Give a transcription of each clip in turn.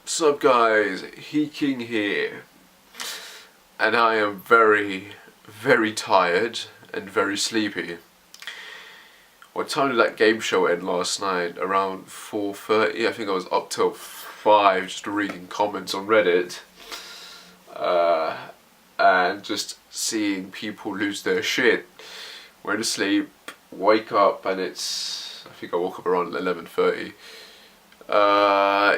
Sup guys, Heeking here, and I am very, very tired and very sleepy. What time did that game show end last night? Around 4:30. I think I was up till 5 just reading comments on Reddit and just seeing people lose their shit. Went to sleep, wake up, and I think I woke up around 11:30.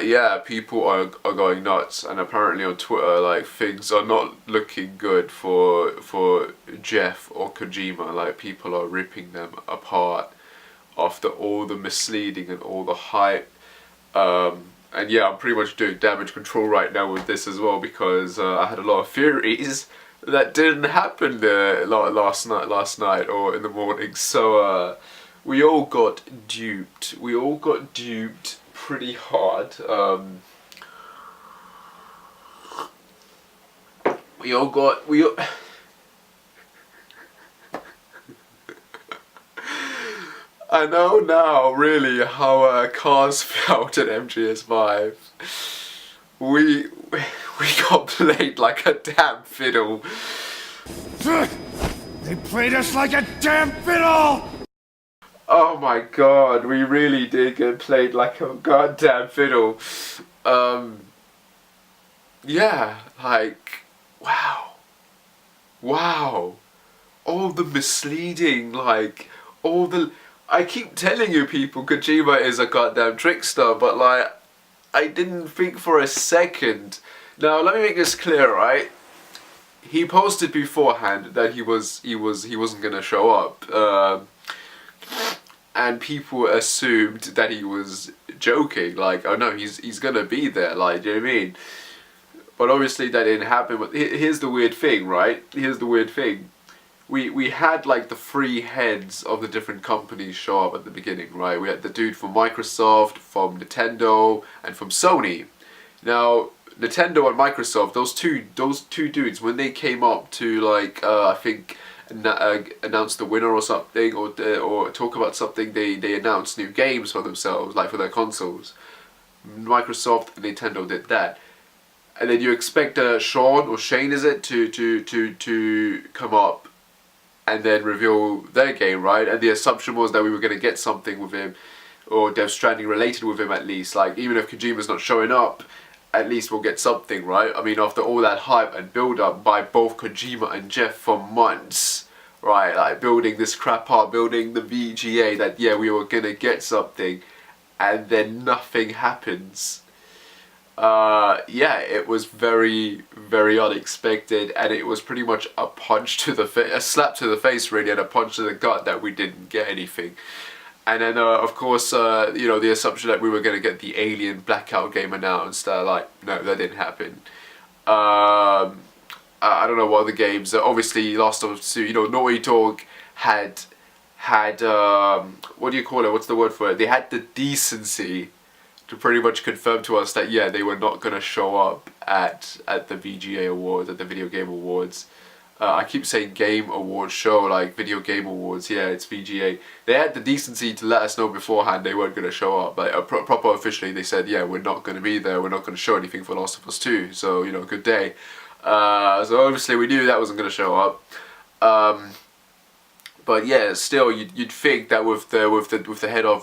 Yeah, people are going nuts, and apparently on Twitter, like, things are not looking good for Geoff or Kojima. Like, people are ripping them apart after all the misleading and all the hype. And yeah, I'm pretty much doing damage control right now with this as well, because I had a lot of theories that didn't happen last night or in the morning. So we all got duped. We all got duped pretty hard. We all I know now really how cars felt at MGS5. We got played like a damn fiddle. They played us like a damn fiddle! Oh my god, we really did get played like a goddamn fiddle. Yeah, like, wow. All the misleading, like, I keep telling you people, Kojima is a goddamn trickster, but like, I didn't think for a second. Now, let me make this clear, right? He posted beforehand that he wasn't gonna show up. And people assumed that he was joking, like, oh no, he's gonna be there, like, do you know what I mean? But obviously that didn't happen. But here's the weird thing, right? Here's the weird thing. We had like the three heads of the different companies show up at the beginning, right? We had the dude from Microsoft, from Nintendo, and from Sony. Now, Nintendo and Microsoft, those two dudes, when they came up to, like, I think announce the winner or something, or talk about something, they announced new games for themselves, like for their consoles. Microsoft and Nintendo did that, and then you expect Sean or Shane, is it, to come up and then reveal their game, right? And the assumption was that we were going to get something with him, or Death Stranding related with him at least. Like, even if Kojima's not showing up, at least we'll get something, right? I mean, after all that hype and build up by both Kojima and Geoff for months, right? Like, building this crap up, building the VGA, that yeah, we were going to get something, and then nothing happens. Yeah, it was very, very unexpected, and it was pretty much a punch to the face, a slap to the face really, and a punch to the gut that we didn't get anything. And then, of course, you know, the assumption that we were going to get the Alien Blackout game announced, like, no, that didn't happen. I don't know what other games, obviously Last of Us 2, you know, Naughty Dog had, what do you call it, what's the word for it? They had the decency to pretty much confirm to us that, yeah, they were not going to show up at the VGA Awards, at the Video Game Awards. I keep saying Game Awards show, like Video Game Awards, yeah, it's VGA. They had the decency to let us know beforehand they weren't going to show up. Like, proper officially, they said, yeah, we're not going to be there, we're not going to show anything for Last of Us 2, so, you know, good day. So obviously we knew that wasn't going to show up. But yeah, still, you'd think that with the head of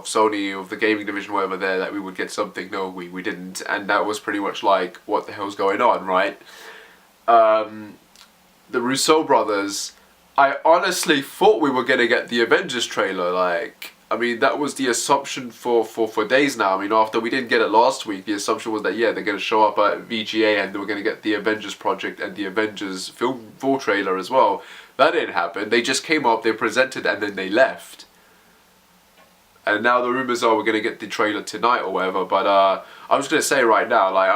Sony, of the gaming division, whatever there, that we would get something. No, we didn't, and that was pretty much like, what the hell's going on, right? The Russo brothers, I honestly thought we were gonna get the Avengers trailer. Like, I mean, that was the assumption for days now. I mean, after we didn't get it last week, the assumption was that, yeah, they're gonna show up at VGA and they were gonna get the Avengers project and the Avengers film full trailer as well. That didn't happen. They just came up, they presented, and then they left. And now the rumors are we're gonna get the trailer tonight or whatever. But I'm just gonna say right now, like,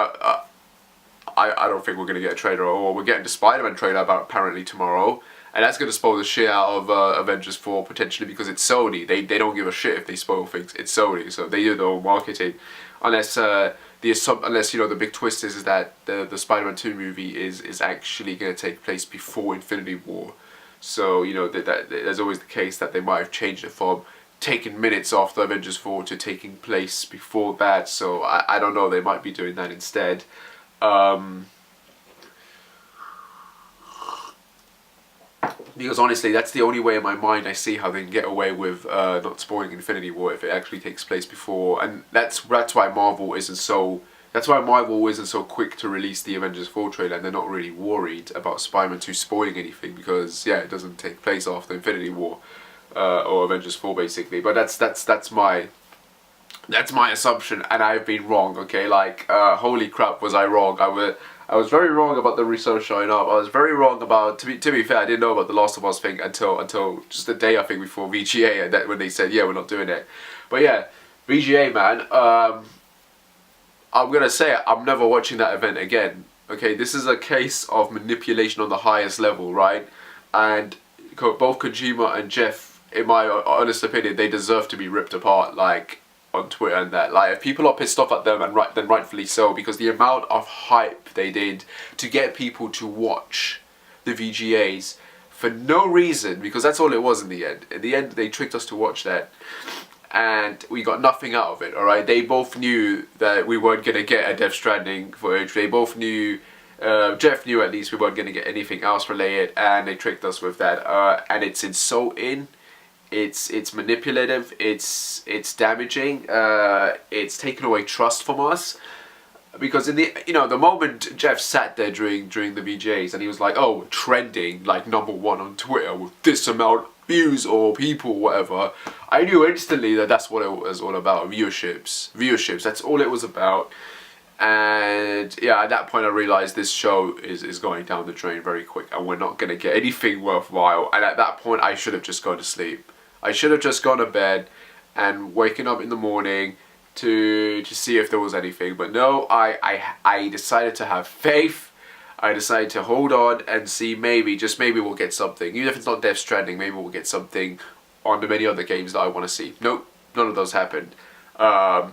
I don't think we're gonna get a trailer, or we're getting the Spider-Man trailer apparently tomorrow, and that's gonna spoil the shit out of Avengers 4 potentially, because it's Sony. They don't give a shit if they spoil things. It's Sony, so they do their own marketing. Unless unless, you know, the big twist is that the Spider-Man 2 movie is actually gonna take place before Infinity War. So, you know, that there's always the case that they might have changed it from taken minutes after Avengers 4 to taking place before that, so I don't know, they might be doing that instead. Because honestly, that's the only way in my mind I see how they can get away with not spoiling Infinity War if it actually takes place before, and that's why Marvel isn't so. That's why Marvel isn't so quick to release the Avengers 4 trailer, and they're not really worried about Spider-Man 2 spoiling anything, because yeah, it doesn't take place after Infinity War or Avengers 4 basically. But that's my assumption, and I've been wrong. Okay, like holy crap, was I wrong? I was very wrong about the research showing up. I was very wrong about, to be fair, I didn't know about the Last of Us thing until just the day I think before VGA, and that when they said yeah, we're not doing it. But yeah, VGA, man. I'm gonna say it, I'm never watching that event again. Okay, this is a case of manipulation on the highest level, right? And both Kojima and Geoff, in my honest opinion, they deserve to be ripped apart, like on Twitter and that. Like, if people are pissed off at them, and then rightfully so, because the amount of hype they did to get people to watch the VGAs for no reason, because that's all it was in the end. In the end, they tricked us to watch that, and we got nothing out of it, alright? They both knew that we weren't going to get a Death Stranding footage. They both knew, Geoff knew at least we weren't going to get anything else related, and they tricked us with that. And it's insulting, it's manipulative, it's damaging, it's taken away trust from us. Because in the the moment Geoff sat there during the VJs and he was like, oh, trending like #1 on Twitter with this amount of views or people, whatever, I knew instantly that that's what it was all about. Viewerships, that's all it was about. And yeah, at that point I realized this show is going down the drain very quick, and we're not going to get anything worthwhile. And at that point I should have just gone to sleep. I should have just gone to bed and waken up in the morning to see if there was anything. But no, I decided to have faith. I decided to hold on and see, maybe, just maybe we'll get something. Even if it's not Death Stranding, maybe we'll get something on the many other games that I want to see. Nope, none of those happened. And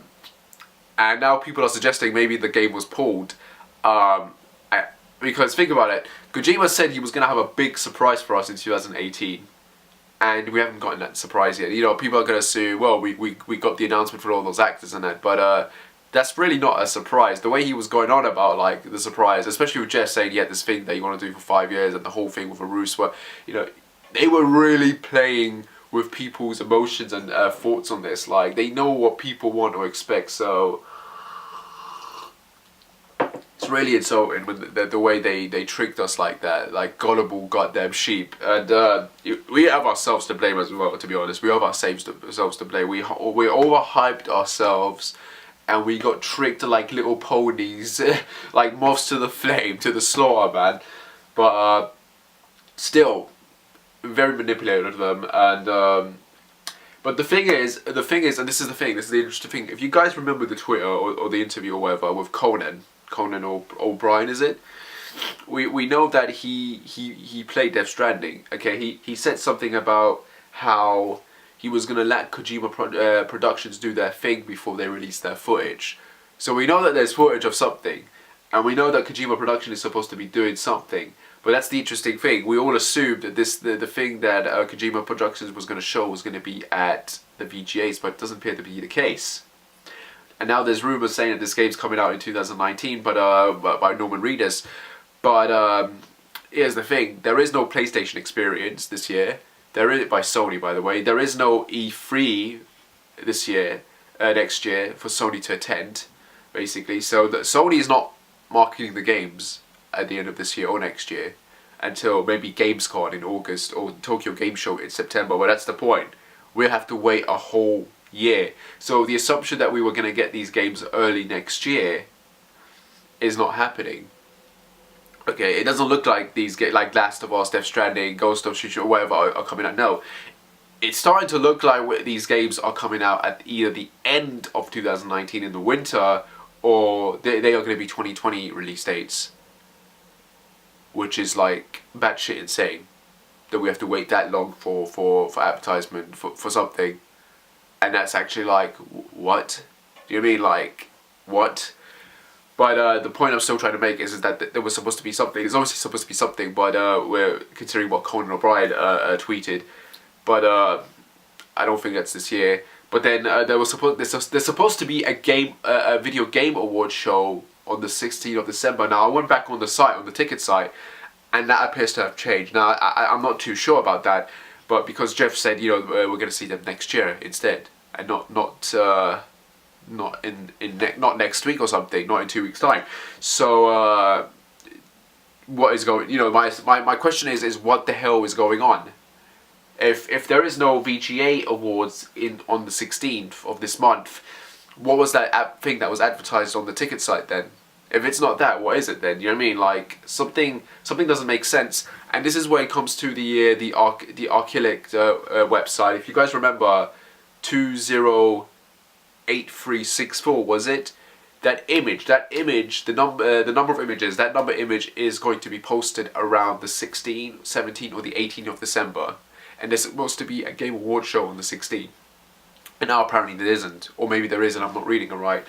now people are suggesting maybe the game was pulled. Because think about it, Kojima said he was going to have a big surprise for us in 2018. And we haven't gotten that surprise yet. People are going to assume, well, we got the announcement for all those actors and that, but that's really not a surprise. The way he was going on about like the surprise, especially with Geoff saying he had this thing that you want to do for 5 years, and the whole thing with a Roos, where they were really playing with people's emotions and thoughts on this. Like, they know what people want to expect, so it's really insulting when the way they tricked us like that, like gullible goddamn sheep. And we have ourselves to blame as well, to be honest. We have ourselves to blame. We overhyped ourselves, and we got tricked like little ponies, like moths to the flame, to the slaughter, man. But still, very manipulative of them. And but the thing is, and this is the interesting thing. If you guys remember the Twitter or the interview or whatever with Conan O'Brien, is it? We know that he played Death Stranding. Okay, he said something about how he was gonna let Kojima Productions do their thing before they release their footage. So we know that there's footage of something, and we know that Kojima Production is supposed to be doing something. But that's the interesting thing. We all assumed that the thing that Kojima Productions was going to show was going to be at the VGAs, but it doesn't appear to be the case. And now there's rumors saying that this game's coming out in 2019, but by Norman Reedus. But here's the thing: there is no PlayStation experience this year. There is, by Sony, by the way. There is no E3 this year, next year, for Sony to attend, basically. So Sony is not marketing the games at the end of this year or next year until maybe Gamescom in August or Tokyo Game Show in September. But that's the point. We'll have to wait a whole year. So the assumption that we were going to get these games early next year is not happening. Okay, it doesn't look like these like Last of Us, Death Stranding, Ghost of Tsushima, or whatever are coming out. No, it's starting to look like these games are coming out at either the end of 2019 in the winter, or they are going to be 2020 release dates, which is like batshit insane that we have to wait that long for advertisement for something. And that's actually like, what? Do you mean, like, what? But the point I'm still trying to make is that there was supposed to be something. There's obviously supposed to be something, but we're considering what Conan O'Brien tweeted. But I don't think that's this year. But then there's supposed to be a video game award show on the 16th of December. Now I went back on the site, on the ticket site, and that appears to have changed. Now I'm not too sure about that, but because Geoff said, you know, we're going to see them next year instead, and not next week or something, not in 2 weeks' time. So what is going? You know, my question is what the hell is going on? If there is no VGA awards on the 16th of this month, what was that thing that was advertised on the ticket site then? If it's not that, what is it then? You know what I mean? Like something doesn't make sense. And this is where it comes to the Archilic website. If you guys remember, 208364 was it? That image, the number of images, that number image is going to be posted around the 16th, 17th, or the 18th of December. And there's supposed to be a Game Award show on the 16th. And now apparently there isn't. Or maybe there is and I'm not reading it right.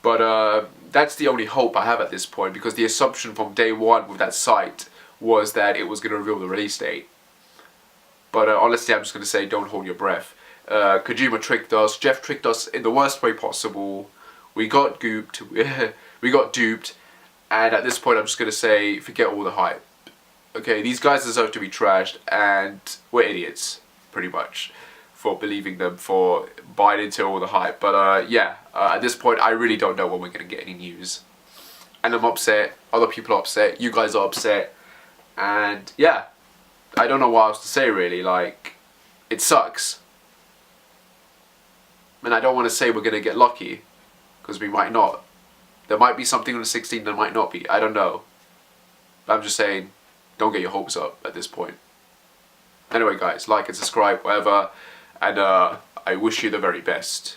But that's the only hope I have at this point, because the assumption from day one with that site was that it was going to reveal the release date. But honestly, I'm just going to say, don't hold your breath. Kojima tricked us. Geoff tricked us in the worst way possible. We got duped. We got duped. And at this point, I'm just going to say, forget all the hype. Okay, these guys deserve to be trashed, and we're idiots, pretty much, for believing them, for buying into all the hype. But yeah, at this point, I really don't know when we're going to get any news. And I'm upset, other people are upset, you guys are upset, and yeah, I don't know what else to say really. Like, it sucks. And I don't want to say we're going to get lucky, because we might not. There might be something on the 16th, there might not be, I don't know. But I'm just saying, don't get your hopes up at this point. Anyway guys, like and subscribe, whatever, and I wish you the very best.